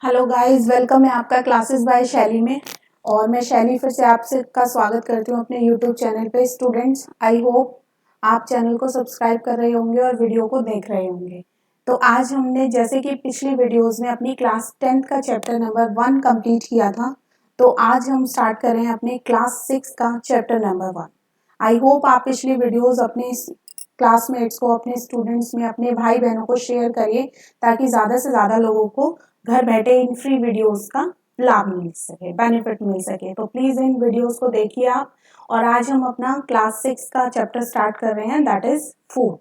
Hello guys, welcome है आपका classes bye शैली में। और मैं शैली फिर से आपसे का स्वागत करती हूँ अपने यूट्यूब चैनल पे। स्टूडेंट्स, आई होप आप चैनल को सब्सक्राइब कर रहे होंगे और वीडियो को देख रहे होंगे। तो आज हमने जैसे कि पिछली वीडियोस में अपनी क्लास 10th का चैप्टर नंबर 1 कंप्लीट किया था, तो आज हम स्टार्ट कर रहे हैं अपने क्लास 6 का चैप्टर नंबर 1। आई होप आप पिछली वीडियोज अपने क्लासमेट्स को, अपने स्टूडेंट्स में, अपने भाई बहनों को शेयर करिए ताकि ज़्यादा से ज़्यादा लोगों को घर बैठे इन फ्री वीडियोस का लाभ मिल सके, बेनिफिट मिल सके। तो प्लीज़ इन वीडियोस को देखिए आप। और आज हम अपना क्लास 6 का चैप्टर स्टार्ट कर रहे हैं, दैट इज फूड।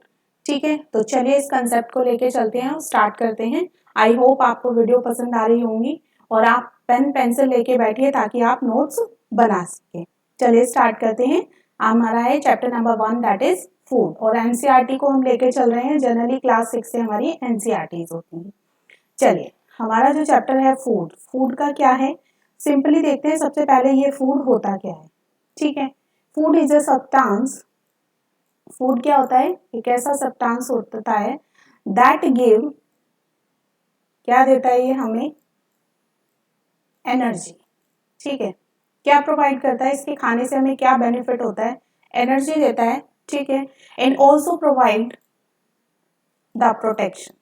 ठीक है, तो चलिए इस कंसेप्ट को लेके चलते हैं और स्टार्ट करते हैं। आई होप आपको वीडियो पसंद आ रही होंगी और आप पेन पेंसिल लेके बैठिए ताकि आप नोट्स बना सके। चलिए स्टार्ट करते हैं। हमारा है chapter number 1, that is food. और एनसीईआरटी को हम लेके चल रहे हैं। जनरली क्लास 6 से हमारी एनसीईआरटीज होती हैं। चलिए, हमारा जो चैप्टर है फूड, फूड का क्या है सिंपली देखते हैं। सबसे पहले ये फूड होता क्या है। ठीक है, food is a substance. Food क्या होता है? एक ऐसा सब्सटेंस होता है दैट गिव, क्या देता है ये हमें? एनर्जी। ठीक है, क्या प्रोवाइड करता है? इसके खाने से हमें क्या बेनिफिट होता है? एनर्जी देता है। ठीक है, and also provide the protection,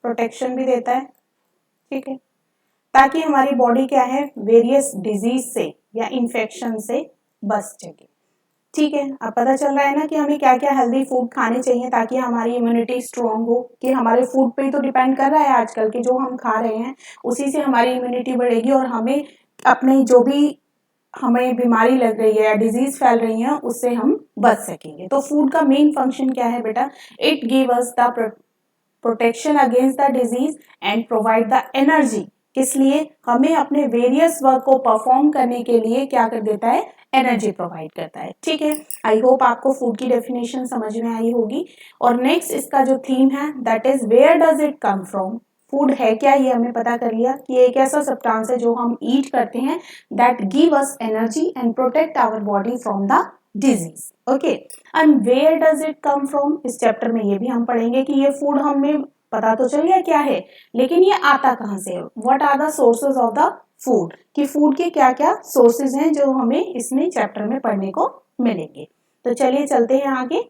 protection भी देता है। ठीक है, ताकि हमारी बॉडी क्या है, वेरियस डिजीज से या इन्फेक्शन से बच सके। ठीक है, अब पता चल रहा है ना कि हमें क्या क्या हेल्दी फूड खाने चाहिए ताकि हमारी इम्यूनिटी स्ट्रांग हो। कि हमारे फूड पे ही तो डिपेंड कर रहा है आजकल के जो हम खा रहे हैं, उसी से हमारी इम्यूनिटी बढ़ेगी और हमें अपने जो भी हमें बीमारी लग रही है या डिजीज फैल रही है उससे हम बच सकेंगे। तो फूड का मेन फंक्शन क्या है बेटा? It give us the protection against the disease and provide the energy. किस लिए? हमें अपने वेरियस वर्क को परफॉर्म करने के लिए क्या कर देता है? एनर्जी प्रोवाइड करता है। ठीक है, आई होप आपको फूड की डेफिनेशन समझ में आई होगी। और नेक्स्ट इसका जो थीम है that is where does it come from. Food है क्या, ये हमने पता कर लिया कि एक ऐसा सब्सटेंस है जो हम ईट करते हैं that give us energy and protect our body from the disease. Okay, and where does it come from, इस चैप्टर में ये भी हम पढ़ेंगे कि ये फूड हमें पता तो चल गया क्या है, लेकिन ये आता कहाँ से? What are the sources of the food, कि फूड के क्या क्या सोर्सेज हैं जो हमें इसमें चैप्टर में पढ़ने को मिलेंगे। तो चलिए चलते हैं आगे।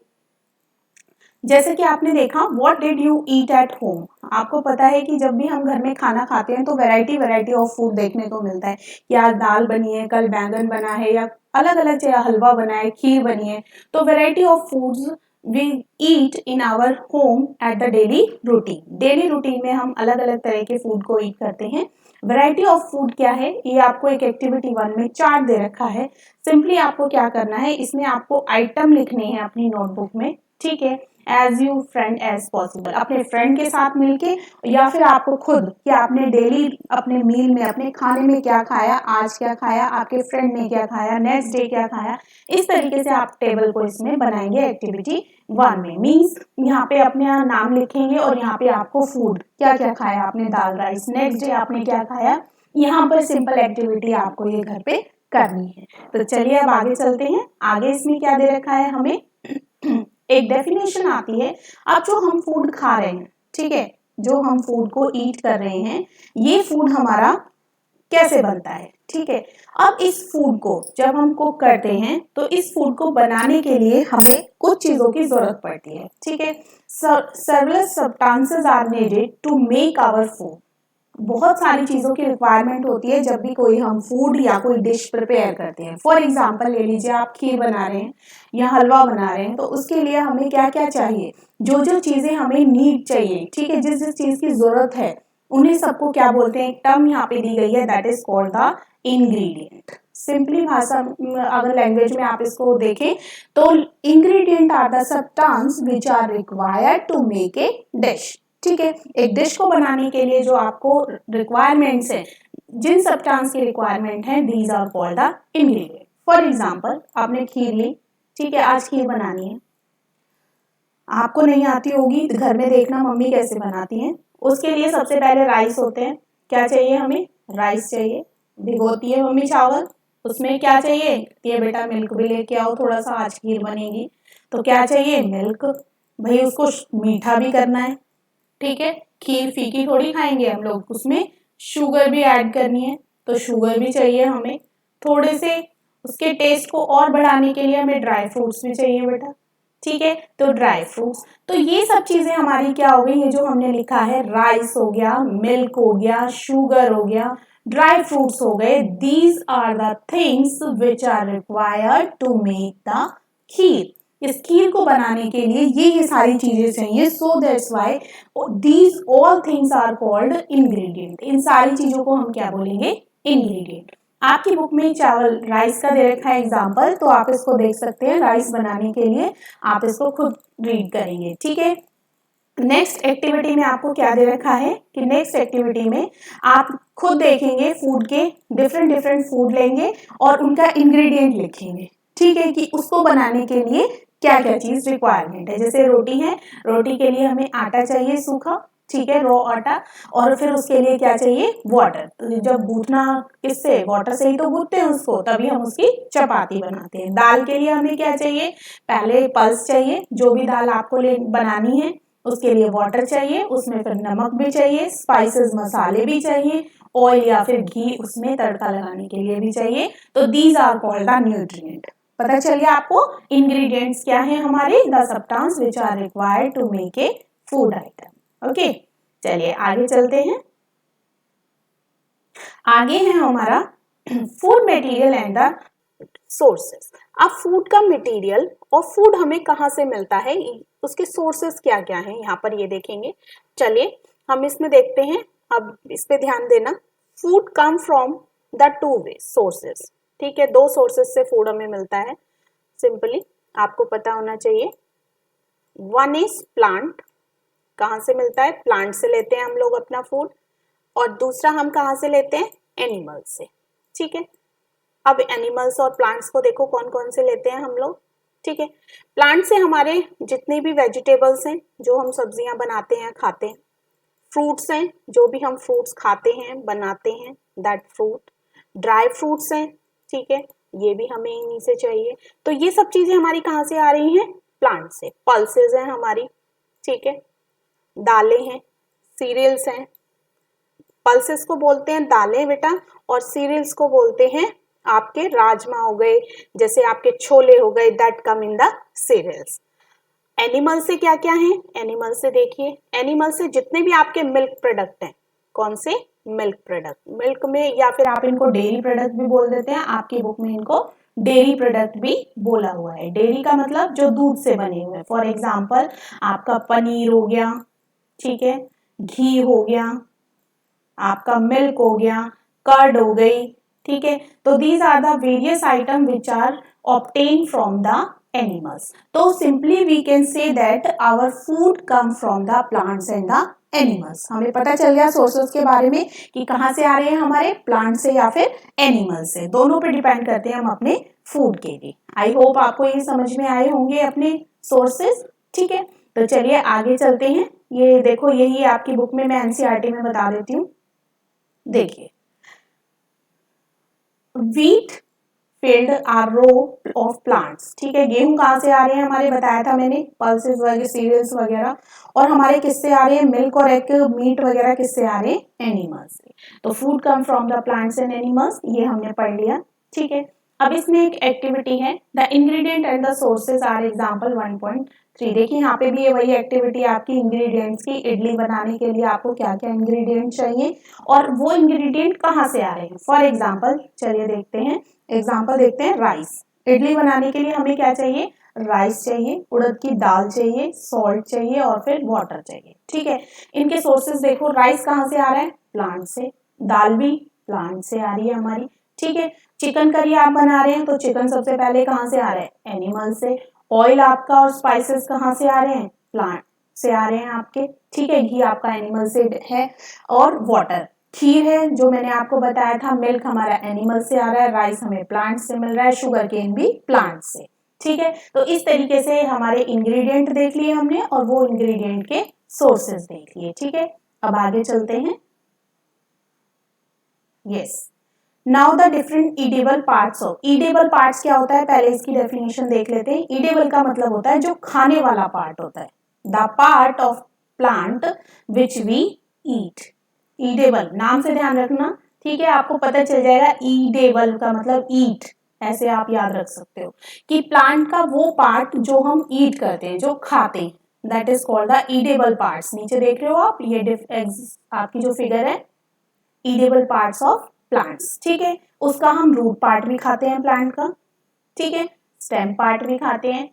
जैसे कि आपने देखा, what did you eat at home. आपको पता है कि जब भी हम घर में खाना खाते हैं तो वैरायटी वैरायटी ऑफ फूड देखने को मिलता है। कि आज दाल बनी है, कल बैंगन बना है, या अलग अलग जगह हलवा बना है, खीर बनी है। तो variety of foods we eat in our home at the daily routine. Daily routine में हम अलग अलग तरह के फूड को ईट करते हैं। वैरायटी ऑफ फूड क्या है, ये आपको एक एक्टिविटी 1 में चार्ट दे रखा है। सिंपली आपको क्या करना है, इसमें आपको आइटम लिखने हैं अपनी नोटबुक में। ठीक है, as you friend as possible, अपने फ्रेंड के साथ मिलके या फिर आपको खुद कि आपने डेली अपने मील में, अपने खाने में क्या खाया, आज क्या खाया, आपके फ्रेंड ने क्या खाया, नेक्स्ट डे क्या खाया। इस तरीके से आप टेबल को इसमें बनाएंगे एक्टिविटी 1 में। मीन्स यहाँ पे अपने नाम लिखेंगे और यहाँ पे आपको फूड क्या क्या खाया आपने, दाल राइस, नेक्स्ट डे आपने क्या खाया। यहाँ पर सिंपल एक्टिविटी आपको ये घर पे करनी है। तो चलिए अब आगे चलते हैं। आगे इसमें क्या दे रखा है हमें एक डेफिनेशन आती है। अब जो हम फूड खा रहे हैं, ठीक है, जो हम फूड को ईट कर रहे हैं, ये फूड हमारा कैसे बनता है। ठीक है, अब इस फूड को जब हम कुक करते हैं तो इस फूड को बनाने के लिए हमें कुछ चीजों की जरूरत पड़ती है। ठीक है, several substances are needed to make our food. बहुत सारी चीजों की रिक्वायरमेंट होती है जब भी कोई हम फूड या कोई डिश प्रिपेयर करते हैं। फॉर एग्जाम्पल ले लीजिए, आप खीर बना रहे हैं या हलवा बना रहे हैं, तो उसके लिए हमें क्या क्या चाहिए, जो जो चीजें हमें नीड चाहिए, ठीक है, जिस जिस चीज की जरूरत है, उन्हें सबको क्या बोलते हैं? एक टर्म यहाँ पे दी गई है that is called the ingredient. Simply भाषा अगर लैंग्वेज में आप इसको देखें तो ingredient are the substance which are required to make a dish. ठीक है, एक डिश को बनाने के लिए जो आपको रिक्वायरमेंट्स है, जिन सब्सटेंस की रिक्वायरमेंट है, these are called the ingredient. For example, आपने खीर ली, ठीक है, आज खीर बनानी है, आपको नहीं आती होगी तो घर में देखना मम्मी कैसे बनाती हैं। उसके लिए सबसे पहले राइस होते हैं। क्या चाहिए हमें? राइस चाहिए। भिगोती है मम्मी चावल, उसमें क्या चाहिए? ये बेटा मिल्क भी लेके आओ थोड़ा सा, आज खीर बनेगी। तो क्या चाहिए? मिल्क। भाई उसको मीठा भी करना है, ठीक है, खीर फीकी थोड़ी खाएंगे हम लोग, उसमें शुगर भी ऐड करनी है, तो शुगर भी चाहिए हमें। थोड़े से उसके टेस्ट को और बढ़ाने के लिए हमें ड्राई फ्रूट्स भी चाहिए बेटा। ठीक है, तो ड्राई फ्रूट्स, तो ये सब चीजें हमारी क्या हो गई, ये जो हमने लिखा है, राइस हो गया, मिल्क हो गया, शुगर हो गया, ड्राई फ्रूट्स हो गए, these are the things which are required to make the kheer. इस खीर को बनाने के लिए ये सारी चीजें चाहिए, so that's why these all things are called ingredient. इन सारी चीजों को हम क्या बोलेंगे, इंग्रेडिएंट। आपकी बुक में चावल राइस का दे रखा है एग्जाम्पल, तो आप इसको देख सकते हैं, राइस बनाने के लिए आप इसको खुद रीड करेंगे। ठीक है, नेक्स्ट एक्टिविटी में आपको क्या दे रखा है कि नेक्स्ट एक्टिविटी में आप खुद देखेंगे, फूड के डिफरेंट डिफरेंट फूड लेंगे और उनका इंग्रेडिएंट लिखेंगे। ठीक है, कि उसको बनाने के लिए क्या क्या चीज रिक्वायरमेंट है। जैसे रोटी है, रोटी के लिए हमें आटा चाहिए सूखा, ठीक है, रॉ आटा, और फिर उसके लिए क्या चाहिए, वाटर। तो जब गूंथना किससे, वाटर से ही तो गूंथते हैं उसको, तभी हम उसकी चपाती बनाते हैं। दाल के लिए हमें क्या चाहिए, पहले पल्स चाहिए, जो भी दाल आपको बनानी है उसके लिए वाटर चाहिए, उसमें फिर नमक भी चाहिए, स्पाइसेस मसाले भी चाहिए, ऑयल या फिर घी उसमें तड़का लगाने के लिए भी चाहिए। तो these are called the nutrient. पता चल गया आपको इंग्रेडिएंट्स क्या हैं हमारे, the substance which are required to make a food item. Okay, चलिए आगे चलते हैं। आगे है हमारा food material and the sources. अब फूड का मटेरियल और फूड हमें कहाँ से मिलता है, उसके सोर्सेस क्या क्या हैं, यहाँ पर ये देखेंगे। चलिए हम इसमें देखते हैं, अब इस पे ध्यान देना। Food come from the two way sources. ठीक है, दो सोर्सेस से फूड हमें मिलता है, सिंपली आपको पता होना चाहिए। वन इज प्लांट, कहाँ से मिलता है, प्लांट से लेते हैं हम लोग अपना फूड, और दूसरा हम कहाँ से लेते हैं, एनिमल से। ठीक है, अब एनिमल्स और प्लांट्स को देखो कौन कौन से लेते हैं हम लोग। ठीक है, प्लांट से हमारे जितने भी वेजिटेबल्स हैं, जो हम सब्जियां बनाते हैं खाते हैं, फ्रूट्स हैं, जो भी हम फ्रूट्स खाते हैं बनाते हैं, दैट फ्रूट, ड्राई फ्रूट्स हैं, ठीक है, ये भी हमें इन्हीं से चाहिए। तो ये सब चीजें हमारी कहाँ से आ रही हैं, प्लांट से। पल्सेस हैं हमारी, ठीक है, दालें हैं, सीरियल्स हैं। पल्सेस को बोलते हैं दालें बेटा, और सीरियल्स को बोलते हैं आपके राजमा हो गए, जैसे आपके छोले हो गए, that come in the cereals. Animal से क्या क्या है, एनिमल से देखिए, एनिमल से जितने भी आपके मिल्क प्रोडक्ट हैं, कौन से, मिल्क प्रोडक्ट, मिल्क में, या फिर आप इनको डेयरी प्रोडक्ट भी बोल देते हैं, आपकी बुक में इनको डेयरी प्रोडक्ट भी बोला हुआ है। डेयरी का मतलब जो दूध से बने हुए, फॉर एग्जाम्पल आपका पनीर हो गया, ठीक है, घी हो गया, आपका मिल्क हो गया, कर्ड हो गई, ठीक है। तो these are the various item which are obtain from the animals. तो simply we can say that our food come from the plants and the animals. हमें पता चल गया सोर्सेस के बारे में कि कहाँ से आ रहे हैं हमारे, प्लांट से या फिर एनिमल से, दोनों पे डिपेंड करते हैं हम अपने फूड के लिए। आई होप आपको ये समझ में आए होंगे अपने सोर्सेस। ठीक है, तो चलिए आगे चलते हैं। ये देखो, यही आपकी बुक में मैं एनसीईआरटी में बता देती हूँ। देखिए, wheat field are row of plants. ठीक है, गेहूं कहाँ से आ रहे हैं हमारे, बताया था मैंने, पल्सेस वगैरह, सीरियल्स वगैरह। और हमारे किससे आ रहे हैं, मिल्क और एग, मीट वगैरह किससे आ रहे हैं, एनिमल्स से। तो food come from the plants and animals, ये हमने पढ़ लिया। ठीक है, अब इसमें एक एक्टिविटी है, the ingredient and the sources are example 1.3। देखिए यहाँ पे भी ये वही एक्टिविटी आपकी इंग्रेडिएंट्स की। इडली बनाने के लिए आपको क्या क्या इंग्रेडिएंट चाहिए और वो इंग्रेडिएंट कहाँ से आ रहे हैं। फॉर एग्जांपल चलिए देखते हैं, एग्जांपल देखते हैं। राइस, इडली बनाने के लिए हमें क्या चाहिए, राइस चाहिए, उड़द की दाल चाहिए, सॉल्ट चाहिए और फिर वाटर चाहिए। ठीक है, इनके सोर्सेज देखो, राइस कहाँ से आ रहा है, प्लांट से, दाल भी प्लांट से आ रही है हमारी। ठीक है, चिकन करी आप बना रहे हैं तो चिकन सबसे पहले कहाँ से आ रहा है, एनिमल से। ऑयल आपका और स्पाइसेस कहाँ से आ रहे हैं, प्लांट से आ रहे हैं आपके। ठीक है, घी आपका एनिमल से है, और वाटर, खीर है जो मैंने आपको बताया था, मिल्क हमारा एनिमल से आ रहा है, राइस हमें प्लांट से मिल रहा है, शुगर केन भी प्लांट से। ठीक है, तो इस तरीके से हमारे इंग्रेडिएंट देख लिए हमने और वो इंग्रेडिएंट के सोर्सेज देख लिए। ठीक है, अब आगे चलते हैं। Yes, now the different edible parts of, edible parts क्या होता है, पहले इसकी डेफिनेशन देख लेते हैं। ईडेबल का मतलब होता है जो खाने वाला पार्ट होता है, the part of plant which we eat. Edible नाम से ध्यान रखना, ठीक है, आपको पता चल जाएगा ईडेबल का मतलब ईट, ऐसे आप याद रख सकते हो कि प्लांट का वो पार्ट जो हम ईट करते हैं, जो खाते हैं, that is called the edible parts. नीचे देख रहे हो आप, ये आपकी जो फिगर है, ईडेबल पार्ट्स ऑफ प्लांट्स, ठीक है। उसका हम रूट पार्ट भी खाते हैं प्लांट का, ठीक है, स्टेम पार्ट भी खाते हैं,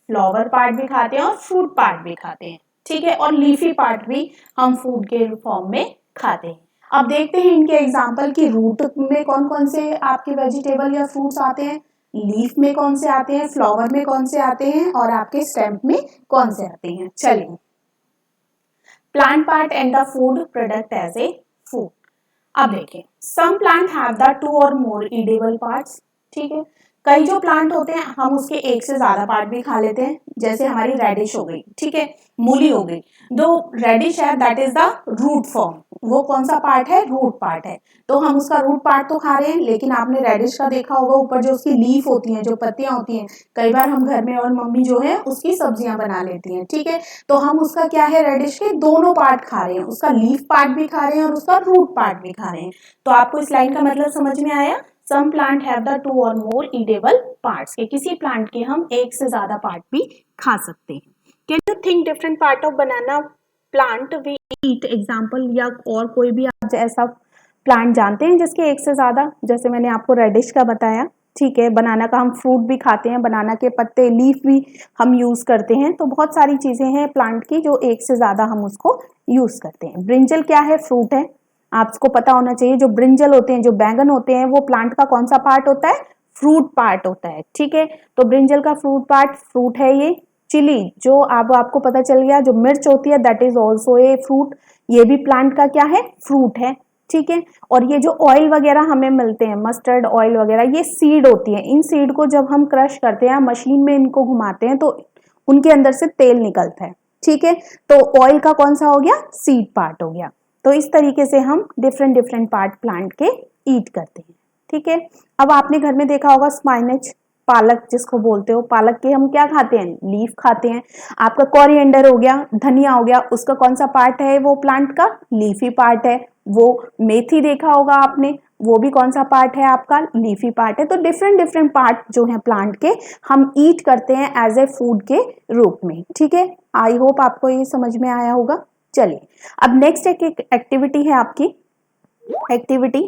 फ्लावर पार्ट भी खाते हैं और फ्रूट पार्ट भी खाते हैं, ठीक है, और लीफी पार्ट भी हम फूड के फॉर्म में खाते हैं। अब देखते हैं इनके एग्जाम्पल कि रूट में कौन कौन से आपके वेजिटेबल या फ्रूट्स आते हैं, लीफ में कौन से आते हैं, फ्लावर में कौन से आते हैं और आपके स्टेम में कौन से आते हैं। चलिए, plant part and the food product as a food. अब देखें, सम प्लांट हैव द 2 और मोर ईडेबल पार्ट्स, ठीक है, कई जो प्लांट होते हैं हम उसके एक से ज्यादा पार्ट भी खा लेते हैं, जैसे हमारी रेडिश हो गई, ठीक है, मूली हो गई। जो रेडिश है that is the root form, वो कौन सा पार्ट है, रूट पार्ट है, तो हम उसका रूट पार्ट तो खा रहे हैं, लेकिन आपने रेडिश का देखा होगा ऊपर जो उसकी लीफ होती है, जो पत्तियां होती हैं, कई बार हम घर में और मम्मी जो है उसकी सब्जियां बना लेती हैं, ठीक है, तो हम उसका क्या है, रेडिश के दोनों पार्ट खा रहे हैं, उसका लीफ पार्ट भी खा रहे हैं और उसका रूट पार्ट भी खा रहे हैं। तो आपको इस लाइन का मतलब समझ में आया, सम प्लांट हैव द 2 और मोर ईडेबल पार्ट्स, के किसी प्लांट के हम एक से ज्यादा पार्ट भी खा सकते हैं। Can you think different part of banana plant we eat, example, या और कोई भी आप ऐसा प्लांट जानते हैं जिसके एक से ज्यादा, जैसे मैंने आपको रेडिश का बताया, ठीक है, बनाना का हम फ्रूट भी खाते हैं, बनाना के पत्ते लीफ भी हम यूज करते हैं, तो बहुत सारी चीजें हैं प्लांट की जो एक से ज्यादा हम उसको यूज करते हैं। ब्रिंजल क्या है, फ्रूट है, आपको पता होना चाहिए। जो ब्रिंजल होते हैं, जो बैंगन होते हैं, वो प्लांट का कौन सा पार्ट होता है, फ्रूट पार्ट होता है, ठीक है, तो ब्रिंजल का फ्रूट पार्ट फ्रूट है। ये चिली जो अब आपको पता चल गया, जो मिर्च होती है that is also a fruit, ये भी प्लांट का क्या है, फ्रूट है, ठीक है। और ये जो ऑयल वगैरह हमें मिलते हैं, मस्टर्ड ऑयल वगैरह, ये सीड होती है, इन सीड को जब हम क्रश करते हैं, मशीन में इनको घुमाते हैं, तो उनके अंदर से तेल निकलता है, ठीक है, तो ऑयल का कौन सा हो गया, सीड पार्ट हो गया। तो इस तरीके से हम डिफरेंट डिफरेंट पार्ट प्लांट के ईट करते हैं, ठीक है। अब आपने घर में देखा होगा स्पाइनच, पालक जिसको बोलते हो, पालक के हम क्या खाते हैं, लीफ खाते हैं। आपका कोरिएंडर हो गया, धनिया हो गया, उसका कौन सा पार्ट है, वो प्लांट का लीफी पार्ट है। वो मेथी देखा होगा आपने, वो भी कौन सा पार्ट है, आपका लीफी पार्ट है। तो डिफरेंट डिफरेंट पार्ट जो है प्लांट के हम ईट करते हैं एज ए फूड के रूप में, ठीक है। आई होप आपको ये समझ में आया होगा। चलिए, अब नेक्स्ट एक एक्टिविटी है आपकी, एक्टिविटी,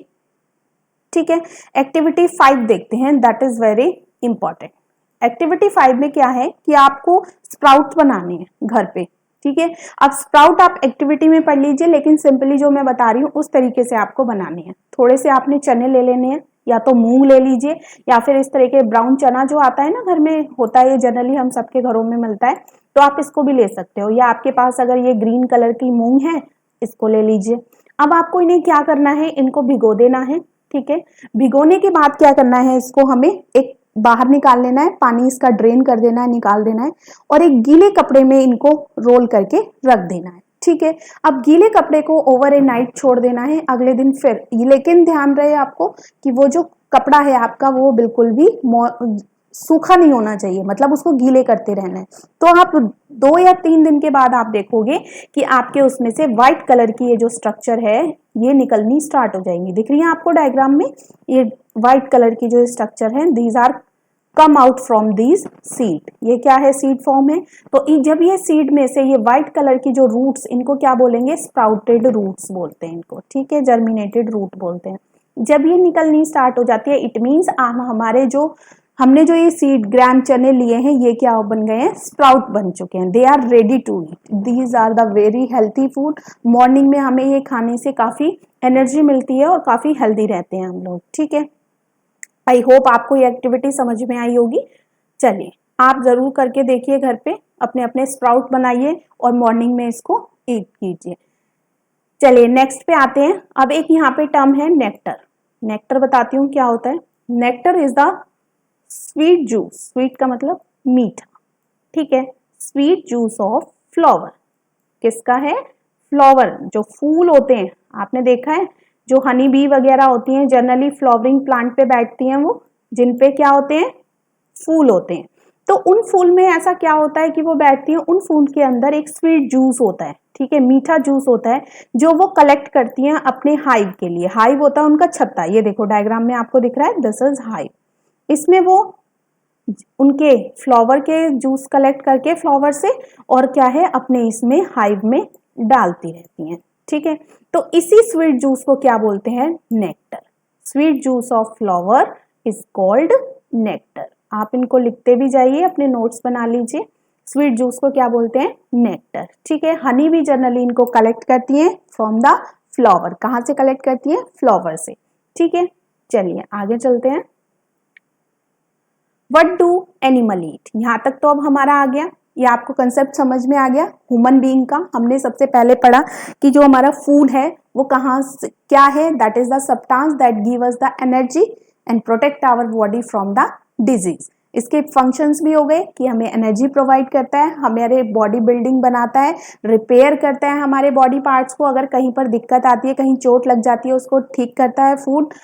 ठीक है, एक्टिविटी 5 देखते हैं, that is very important. Activity 5 में क्या है कि आपको स्प्राउट बनाने हैं घर पे, ठीक है। अब स्प्राउट आप एक्टिविटी में पढ़ लीजिए, लेकिन सिंपली जो मैं बता रही हूँ उस तरीके से आपको बनाने हैं। थोड़े से आपने चने ले लेने हैं, या तो मूंग ले लीजिए, या फिर इस तरह के ब्राउन चना जो आता है ना, घर में होता है, ये जनरली हम सबके घरों में मिलता है, तो आप इसको भी ले सकते हो, या आपके पास अगर ये ग्रीन कलर की मूंग है, इसको ले लीजिए। अब आपको इन्हें क्या करना है, इनको भिगो देना है, ठीक है। भिगोने के बाद क्या करना है, इसको हमें एक बाहर निकाल लेना है, पानी इसका ड्रेन कर देना है, निकाल देना है, और एक गीले कपड़े में इनको रोल करके रख देना है, ठीक है। अब गीले कपड़े को ओवर ए नाइट छोड़ देना है, अगले दिन फिर, लेकिन ध्यान रहे आपको कि वो जो कपड़ा है आपका वो बिल्कुल भी सूखा नहीं होना चाहिए, मतलब उसको गीले करते रहना है। तो आप 2 या 3 दिन के बाद आप देखोगे कि आपके उसमें से व्हाइट कलर की ये जो स्ट्रक्चर है ये निकलनी स्टार्ट हो जाएंगी। दिख रही है आपको डायग्राम में, ये व्हाइट कलर की जो स्ट्रक्चर है, these are come out from these seed. ये क्या है, सीड फॉर्म है। तो जब ये सीड में से ये व्हाइट कलर की जो रूट्स, इनको क्या बोलेंगे, स्प्राउटेड रूट्स बोलते हैं इनको, ठीक है, जर्मिनेटेड रूट बोलते हैं। जब ये निकलनी स्टार्ट हो जाती है, इट मीन्स हमारे जो हमने जो ये सीड ग्राम चने लिए हैं, ये क्या बन गए हैं, स्प्राउट बन चुके हैं। They are ready to eat, these are the very healthy food. Morning में हमें ये खाने से काफी एनर्जी मिलती है और काफी हेल्दी रहते हैं हम लोग, ठीक है। आई होप आपको ये एक्टिविटी समझ में आई होगी। चलिए, आप जरूर करके देखिए घर पे, अपने अपने स्प्राउट बनाइए और मॉर्निंग में इसको ईट कीजिए। चलिए नेक्स्ट पे आते हैं। अब एक यहाँ पे टर्म है नेक्टर। नेक्टर बताती हूँ क्या होता है। Nectar is the sweet juice, sweet का मतलब मीठा, ठीक है, स्वीट जूस ऑफ फ्लावर। किसका है, फ्लावर, जो फूल होते हैं, आपने देखा है जो हनी बी वगैरह होती हैं, जनरली फ्लावरिंग प्लांट पे बैठती हैं, वो जिन पे क्या होते हैं, फूल होते हैं। तो उन फूल में ऐसा क्या होता है कि वो बैठती है, उन फूल के अंदर एक स्वीट जूस होता है, ठीक है, मीठा जूस होता है जो वो कलेक्ट करती हैं अपने हाइव के लिए। हाइव होता है उनका छत्ता, ये देखो डायग्राम में आपको दिख रहा है, दिस इज हाइव। इसमें वो उनके फ्लावर के जूस कलेक्ट करके फ्लावर से और क्या है अपने इसमें हाइव में डालती रहती हैं, ठीक है। तो इसी स्वीट जूस को क्या बोलते हैं, nectar. Sweet juice of flower is called nectar. आप इनको लिखते भी जाइए, अपने नोट्स बना लीजिए। स्वीट जूस को क्या बोलते हैं, नेक्टर, ठीक है। हनी भी जनरली इनको कलेक्ट करती है फ्रॉम द फ्लावर। कहाँ से कलेक्ट करती है, फ्लावर से, ठीक है। चलिए आगे चलते हैं। वट डू एनिमल ईट, यहां तक तो अब हमारा आ गया, ये आपको कंसेप्ट समझ में आ गया ह्यूमन बीइंग का। हमने सबसे पहले पढ़ा कि जो हमारा फूड है वो कहाँ से क्या है, that is the substance that give us the energy and protect our body from the disease. इसके फंक्शंस भी हो गए कि हमें एनर्जी प्रोवाइड करता है, हमारे बॉडी बिल्डिंग बनाता है, रिपेयर करता है हमारे बॉडी पार्ट्स को, अगर कहीं पर दिक्कत आती है, कहीं चोट लग जाती है, उसको ठीक करता है फूड,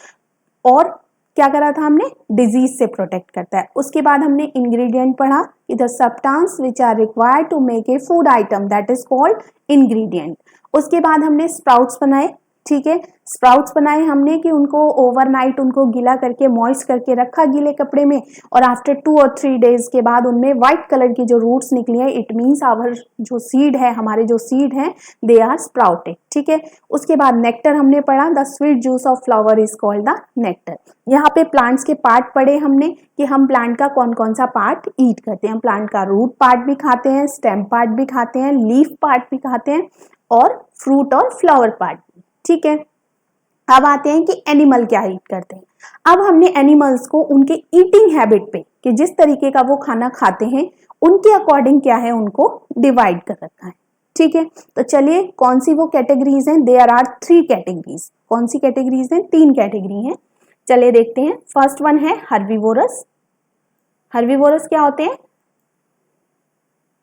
और क्या करा था हमने, डिजीज से प्रोटेक्ट करता है। उसके बाद हमने इंग्रेडिएंट पढ़ा कि the substance which are required to make a food item that is called ingredient. उसके बाद हमने स्प्राउट्स बनाए, ठीक है। स्प्राउट्स बनाए हमने कि उनको ओवरनाइट उनको गीला करके मॉइस्ट करके रखा गीले कपड़े में, और आफ्टर 2 और 3 डेज के बाद उनमें व्हाइट कलर की जो रूट्स निकली है, इट मीन्स आवर जो सीड है, हमारे जो सीड हैं दे आर स्प्राउटेड, ठीक है। उसके बाद नेक्टर हमने पढ़ा, the sweet juice of flower is called the nectar. यहाँ पे प्लांट्स के पार्ट पढ़े हमने कि हम प्लांट का कौन कौन सा पार्ट ईट करते हैं। हम प्लांट का रूट पार्ट भी खाते हैं, स्टेम पार्ट भी खाते हैं, लीफ पार्ट भी खाते हैं, और फ्रूट और फ्लावर पार्ट, ठीक है। अब आते हैं कि एनिमल क्या ईट करते हैं। अब हमने एनिमल्स को उनके ईटिंग हैबिट पे, कि जिस तरीके का वो खाना खाते हैं उनके अकॉर्डिंग क्या है, उनको डिवाइड कर रखा है, ठीक है। तो चलिए कौन सी वो कैटेगरीज हैं, देयर आर 3 कैटेगरीज। कौन सी कैटेगरीज हैं, 3 कैटेगरी हैं। चलिए देखते हैं। फर्स्ट वन है हर्बीवोरस। हर्बीवोरस क्या होते हैं,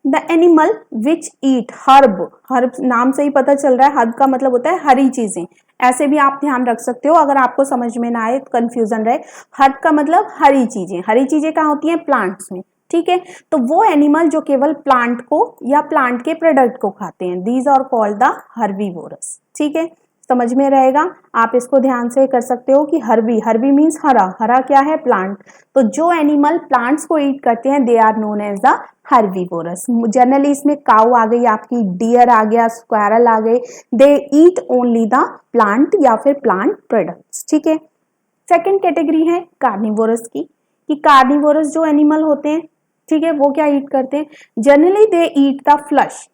the animal which eat herb. Herb नाम से ही पता चल रहा है, हर्ब का मतलब होता है हरी चीजें। ऐसे भी आप ध्यान रख सकते हो अगर आपको समझ में ना आए, कंफ्यूजन रहे। हर्ब का मतलब हरी चीजें। हरी चीजें कहाँ होती हैं, प्लांट्स में, ठीक है। तो वो एनिमल जो केवल प्लांट को या प्लांट के प्रोडक्ट को खाते हैं, these are called the herbivores, ठीक है। समझ में रहेगा, आप इसको ध्यान से कर सकते हो कि हर्बी, हर्बी मीन्स हरा, हरा क्या है, प्लांट। तो जो एनिमल प्लांट्स को ईट करते हैं they are known as the herbivores. Generally इसमें काऊ आ गई आपकी, डियर आ गया, स्क्वायरल आ गए, दे ईट ओनली द प्लांट या फिर प्लांट प्रोडक्ट्स, ठीक है। सेकेंड कैटेगरी है कार्निवोरस की, कि कार्निवोरस जो एनिमल होते हैं, ठीक है, वो क्या ईट करते हैं, generally they eat the flush,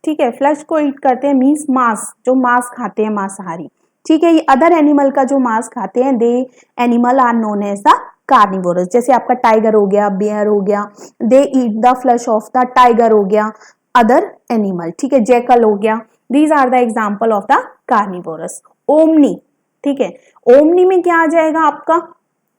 ठीक है। फ्लश को ईट करते हैं मीन्स मांस, जो मांस खाते हैं मांसाहारी, ठीक है। ये अदर एनिमल का जो मांस खाते हैं, they animal are known as the carnivorous. जैसे आपका टाइगर हो गया, बेयर हो गया, they eat the flesh of the tiger हो गया, अदर एनिमल, ठीक है, जैकल हो गया। These are the example of the carnivorous. Omni, ठीक है, ओमनी में क्या आ जाएगा आपका,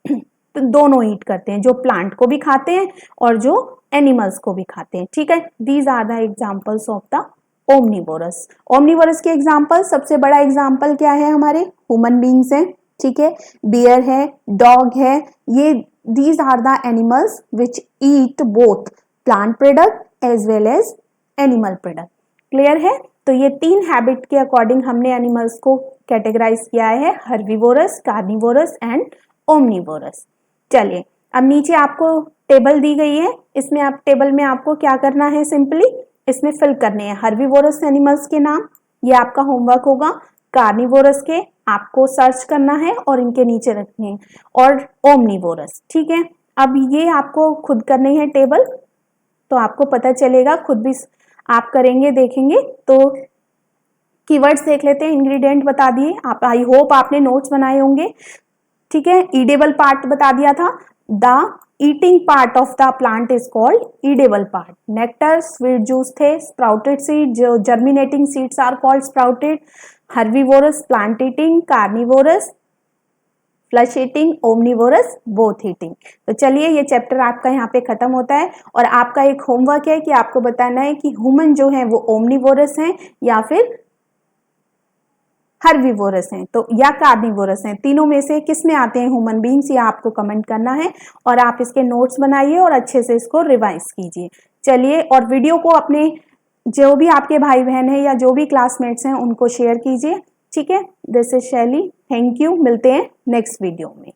तो दोनों ईट करते हैं, जो प्लांट को भी खाते हैं और जो एनिमल्स को भी खाते हैं, ठीक है। These are the examples of the omnivores. Omnivores के एग्जाम्पल, सबसे बड़ा एग्जाम्पल क्या है, हमारे ह्यूमन बींग्स हैं, ठीक है, बियर है, डॉग है, ये these are the animals which eat both plant product as well as animal product. Clear है। तो ये 3 हैबिट के अकॉर्डिंग हमने एनिमल्स को कैटेगराइज किया है, हर्बीवोरस, कार्निवोरस एंड ओमनीवोरस। चलिए अब नीचे आपको टेबल दी गई है, इसमें आप टेबल में आपको क्या करना है, सिंपली इसमें फिल करने हैं हर्बीवोरस एनिमल्स के नाम, ये आपका होमवर्क होगा। कार्निवोरस के आपको सर्च करना है और इनके नीचे रखने हैं, और ओमनीवोरस, ठीक है। अब ये आपको खुद करनी है टेबल, तो आपको पता चलेगा, खुद भी आप करेंगे, देखेंगे तो। कीवर्ड्स देख लेते हैं, इंग्रेडिएंट बता दिए आप, आई होप आपने नोट्स बनाए होंगे, ठीक है। ईडेबल पार्ट बता दिया था, the eating part of the plant is called edible part. Nectar, sweet juice थे, स्प्राउटेड सीड, जो germinating seeds are called sprouted. Herbivores plant eating, carnivores flesh eating, omnivores both eating. तो चलिए ये chapter आपका यहाँ पे खत्म होता है, और आपका एक होमवर्क है कि आपको बताना है कि ह्यूमन जो है वो ओमनीवोरस हैं या फिर हर्बीवोरस हैं तो या कार्निवोरस हैं, तीनों में से किस में आते हैं ह्यूमन बींग्स, ये आपको कमेंट करना है और आप इसके नोट्स बनाइए और अच्छे से इसको रिवाइज कीजिए। चलिए, और वीडियो को अपने जो भी आपके भाई बहन हैं या जो भी क्लासमेट्स हैं उनको शेयर कीजिए। ठीक है, दिस इज शैली, थैंक यू, मिलते हैं नेक्स्ट वीडियो में।